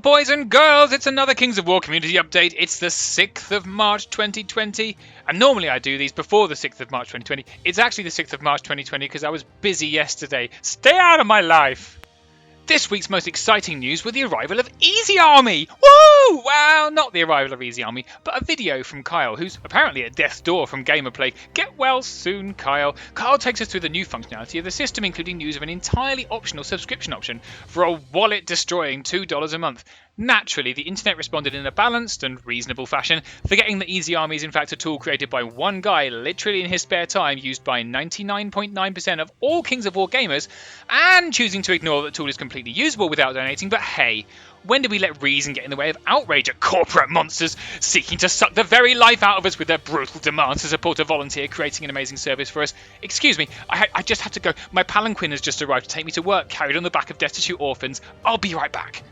boys and girls, it's another Kings of War community update. It's the 6th of March 2020, and normally I do these before the 6th of March 2020. It's actually the 6th of March 2020 because I was busy yesterday. Stay out of my life! This week's most exciting news was the arrival of Easy Army! Woo! Well, not the arrival of Easy Army, but a video from Kyle, who's apparently at death's door from Gamerplay. Get well soon, Kyle. Kyle takes us through the new functionality of the system, including news of an entirely optional subscription option for a wallet-destroying $2 a month. Naturally, the internet responded in a balanced and reasonable fashion, forgetting that Easy Army is in fact a tool created by one guy literally in his spare time, used by 99.9% of all Kings of War gamers, and choosing to ignore that the tool is completely usable without donating. But hey, when do we let reason get in the way of outrage at corporate monsters seeking to suck the very life out of us with their brutal demands to support a volunteer creating an amazing service for us? Excuse me, I just have to go. My palanquin has just arrived to take me to work, carried on the back of destitute orphans. I'll be right back.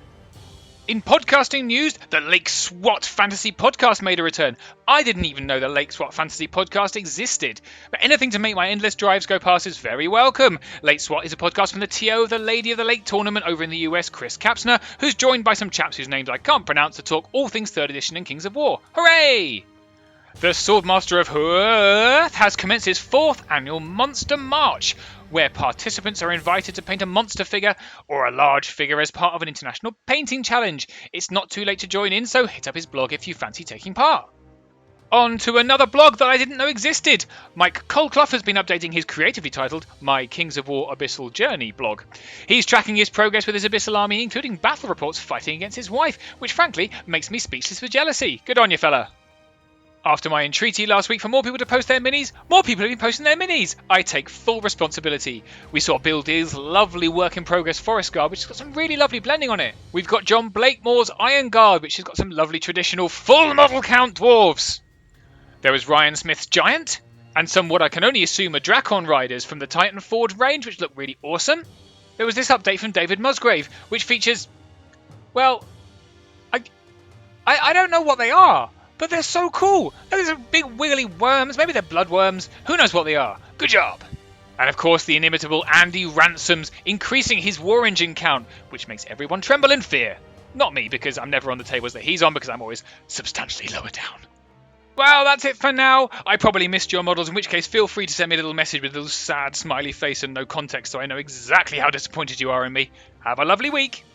In podcasting news, the Lake SWAT Fantasy Podcast made a return. I didn't even know the Lake SWAT Fantasy Podcast existed. But anything to make my endless drives go past is very welcome. Lake SWAT is a podcast from the TO of the Lady of the Lake tournament over in the US, Chris Kapsner, who's joined by some chaps whose names I can't pronounce to talk all things 3rd edition and Kings of War. Hooray! The Swordmaster of Earth has commenced his 4th annual Monster March, where participants are invited to paint a monster figure or a large figure as part of an international painting challenge. It's not too late to join in, so hit up his blog if you fancy taking part. On to another blog that I didn't know existed. Mike Colclough has been updating his creatively titled My Kings of War Abyssal Journey blog. He's tracking his progress with his Abyssal army, including battle reports fighting against his wife, which frankly makes me speechless with jealousy. Good on you, fella. After my entreaty last week for more people to post their minis, more people have been posting their minis. I take full responsibility. We saw Bill Deal's lovely work in progress Forest Guard, which has got some really lovely blending on it. We've got John Blakemore's Iron Guard, which has got some lovely traditional full model count dwarves. There was Ryan Smith's Giant, and some what I can only assume are Drakon riders from the Titan Forge range, which look really awesome. There was this update from David Musgrave, which features, well, I don't know what they are. But they're so cool. Those are big wiggly worms. Maybe they're bloodworms. Who knows what they are? Good job. And of course the inimitable Andy Ransom's increasing his war engine count, which makes everyone tremble in fear. Not me, because I'm never on the tables that he's on, because I'm always substantially lower down. Well, that's it for now. I probably missed your models, in which case feel free to send me a little message with a little sad smiley face and no context so I know exactly how disappointed you are in me. Have a lovely week.